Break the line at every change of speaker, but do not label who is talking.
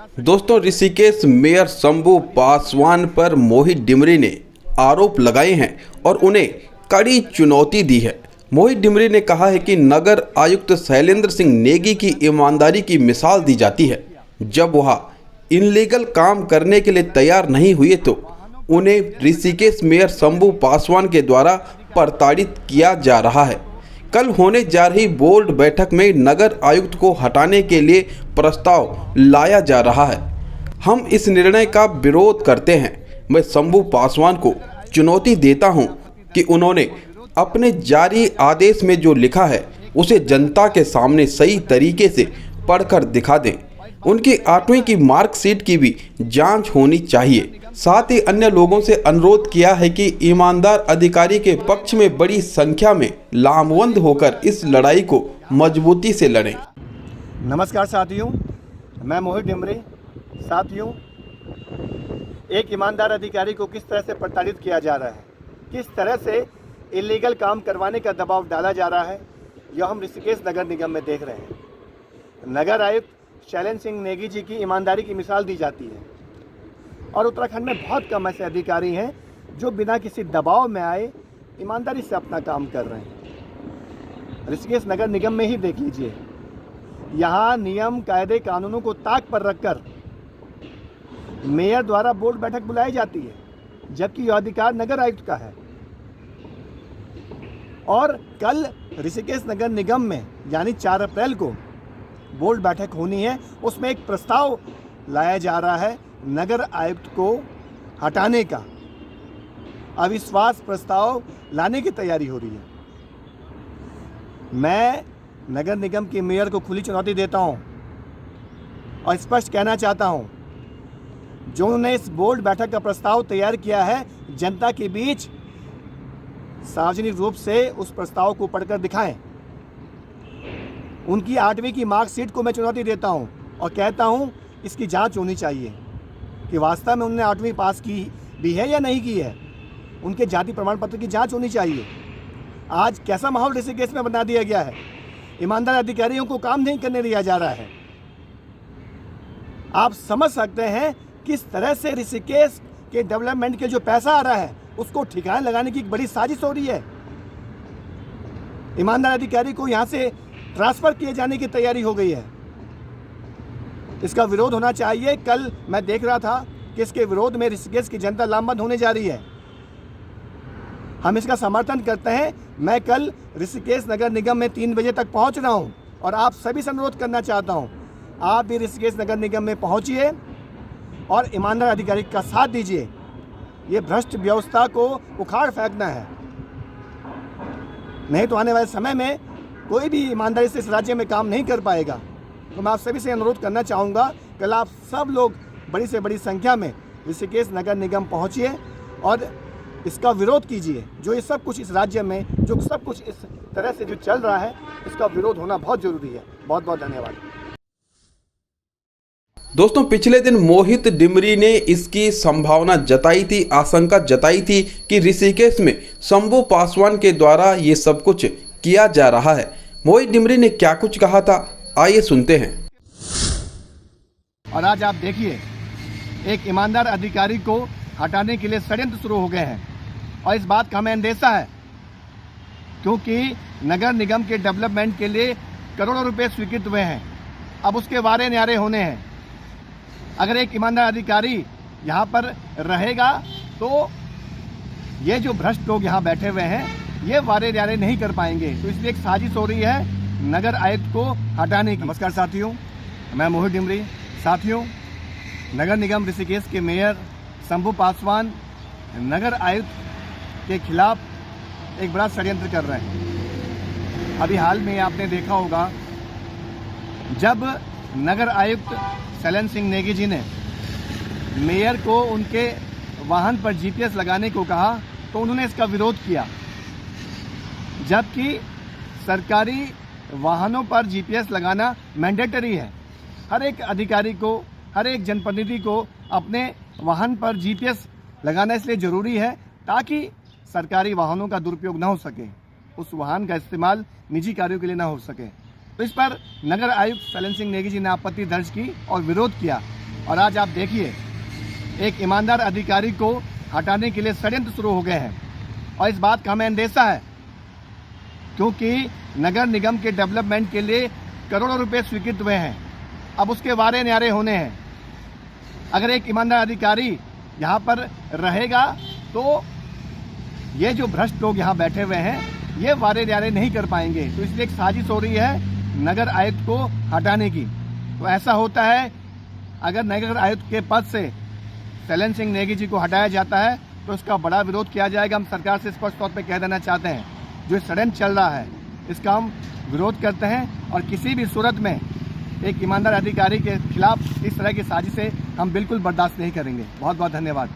दोस्तों, ऋषिकेश मेयर शंभू पासवान पर मोहित डिमरी ने आरोप लगाए हैं और उन्हें कड़ी चुनौती दी है। मोहित डिमरी ने कहा है कि नगर आयुक्त शैलेंद्र सिंह नेगी की ईमानदारी की मिसाल दी जाती है। जब वह इनलीगल काम करने के लिए तैयार नहीं हुए तो उन्हें ऋषिकेश मेयर शंभू पासवान के द्वारा प्रताड़ित किया जा रहा है। कल होने जा रही बोर्ड बैठक में नगर आयुक्त को हटाने के लिए प्रस्ताव लाया जा रहा है। हम इस निर्णय का विरोध करते हैं। मैं शंभू पासवान को चुनौती देता हूं कि उन्होंने अपने जारी आदेश में जो लिखा है उसे जनता के सामने सही तरीके से पढ़कर दिखा दें। उनकी 8वीं की मार्कशीट की भी जांच होनी चाहिए। साथ ही अन्य लोगों से अनुरोध किया है कि ईमानदार अधिकारी के पक्ष में बड़ी संख्या में लामबंद होकर इस लड़ाई को मजबूती से लड़ें।
नमस्कार साथियों, मैं मोहित डिमरी। साथियों, एक ईमानदार अधिकारी को किस तरह से प्रताड़ित किया जा रहा है, किस तरह से इलीगल काम करवाने का दबाव डाला जा रहा है, यह हम ऋषिकेश नगर निगम में देख रहे हैं। नगर आयुक्त शैलेंद्र सिंह नेगी जी की ईमानदारी की मिसाल दी जाती है और उत्तराखंड में बहुत कम ऐसे अधिकारी हैं जो बिना किसी दबाव में आए ईमानदारी से अपना काम कर रहे हैं। ऋषिकेश नगर निगम में ही देख लीजिए, यहाँ नियम कायदे कानूनों को ताक पर रखकर मेयर द्वारा बोर्ड बैठक बुलाई जाती है, जबकि यह अधिकार नगर आयुक्त का है। और कल ऋषिकेश नगर निगम में यानी 4 अप्रैल को बोर्ड बैठक होनी है। उसमें एक प्रस्ताव लाया जा रहा है नगर आयुक्त को हटाने का। अविश्वास प्रस्ताव लाने की तैयारी हो रही है। मैं नगर निगम के मेयर को खुली चुनौती देता हूं और स्पष्ट कहना चाहता हूं, जो उन्होंने इस बोर्ड बैठक का प्रस्ताव तैयार किया है, जनता के बीच सार्वजनिक रूप से उस प्रस्ताव को पढ़कर दिखाएं। उनकी 8वीं की मार्कशीट को मैं चुनौती देता हूं और कहता हूं इसकी जांच होनी चाहिए कि वास्तव में उन्होंने 8वीं पास की भी है या नहीं की है। उनके जाति प्रमाण पत्र की जांच होनी चाहिए। आज कैसा माहौल ऋषिकेश में बना दिया गया है, ईमानदार अधिकारियों को काम नहीं करने दिया जा रहा है। आप समझ सकते हैं किस तरह से ऋषिकेश के डेवलपमेंट के जो पैसा आ रहा है उसको ठिकाने लगाने की एक बड़ी साजिश हो रही है। ईमानदार अधिकारी को यहाँ से ट्रांसफर किए जाने की तैयारी हो गई है। इसका विरोध होना चाहिए। कल मैं देख रहा था कि इसके विरोध में ऋषिकेश की जनता लामबंद होने जा रही है। हम इसका समर्थन करते हैं। मैं कल ऋषिकेश नगर निगम में 3 बजे तक पहुंच रहा हूं और आप सभी से अनुरोध करना चाहता हूं, आप भी ऋषिकेश नगर निगम में पहुंचिए और ईमानदार अधिकारी का साथ दीजिए। ये भ्रष्ट व्यवस्था को उखाड़ फेंकना है, नहीं तो आने वाले समय में कोई भी ईमानदारी से इस राज्य में काम नहीं कर पाएगा। तो मैं आप सभी से अनुरोध करना चाहूँगा, कल आप सब लोग बड़ी से बड़ी संख्या में ऋषिकेश नगर निगम पहुँचिए और इसका विरोध कीजिए। जो ये सब कुछ इस राज्य में, जो सब कुछ इस तरह से जो चल रहा है, इसका विरोध होना बहुत ज़रूरी है। बहुत बहुत धन्यवाद।
दोस्तों, पिछले दिन मोहित डिमरी ने इसकी संभावना जताई थी, आशंका जताई थी कि ऋषिकेश में शंभू पासवान के द्वारा ये सब कुछ किया जा रहा है। मोहित डिमरी ने क्या कुछ कहा था, आइए सुनते हैं।
और आज आप देखिए, एक ईमानदार अधिकारी को हटाने के लिए षड्यंत्र शुरू हो गए हैं और इस बात का हमें अंदेशा है, क्योंकि नगर निगम के डेवलपमेंट के लिए करोड़ों रुपए स्वीकृत हुए हैं। अब उसके वारे न्यारे होने हैं। अगर एक ईमानदार अधिकारी यहाँ पर रहेगा तो ये जो भ्रष्ट लोग यहाँ बैठे हुए हैं, ये वारे न्यारे नहीं कर पाएंगे। तो इसलिए एक साजिश हो रही है नगर आयुक्त को हटाने की। नमस्कार साथियों, मैं मोहित डिमरी। साथियों, नगर निगम ऋषिकेश के मेयर शंभू पासवान नगर आयुक्त के खिलाफ एक बड़ा षड्यंत्र कर रहे हैं। अभी हाल में आपने देखा होगा, जब नगर आयुक्त शैलेंद्र सिंह नेगी जी ने मेयर को उनके वाहन पर GPS लगाने को कहा तो उन्होंने इसका विरोध किया, जबकि सरकारी वाहनों पर GPS लगाना मैंडेटरी है। हर एक अधिकारी को, हर एक जनप्रतिनिधि को अपने वाहन पर GPS लगाना इसलिए ज़रूरी है ताकि सरकारी वाहनों का दुरुपयोग न हो सके, उस वाहन का इस्तेमाल निजी कार्यों के लिए न हो सके। तो इस पर नगर आयुक्त शैलेंद्र सिंह नेगी जी ने आपत्ति दर्ज की और विरोध किया। और आज आप देखिए एक ईमानदार अधिकारी को हटाने के लिए षड्यंत्र शुरू हो गए हैं। और इस बात का हमें अंदेशा है क्योंकि नगर निगम के डेवलपमेंट के लिए करोड़ों रुपए स्वीकृत हुए हैं। अब उसके वारे न्यारे होने हैं। अगर एक ईमानदार अधिकारी यहाँ पर रहेगा तो ये जो भ्रष्ट लोग यहाँ बैठे हुए हैं ये वारे न्यारे नहीं कर पाएंगे। तो इसलिए एक साजिश हो रही है नगर आयुक्त को हटाने की। तो ऐसा होता है अगर नगर आयुक्त के पद से शैलेंद्र सिंह नेगी जी को हटाया जाता है तो उसका बड़ा विरोध किया जाएगा। हम सरकार से स्पष्ट तौर पे कह देना चाहते हैं जो षड्यंत्र चल रहा है इसका हम विरोध करते हैं और किसी भी सूरत में एक ईमानदार अधिकारी के खिलाफ इस तरह की साजिशें हम बिल्कुल बर्दाश्त नहीं करेंगे। बहुत बहुत धन्यवाद।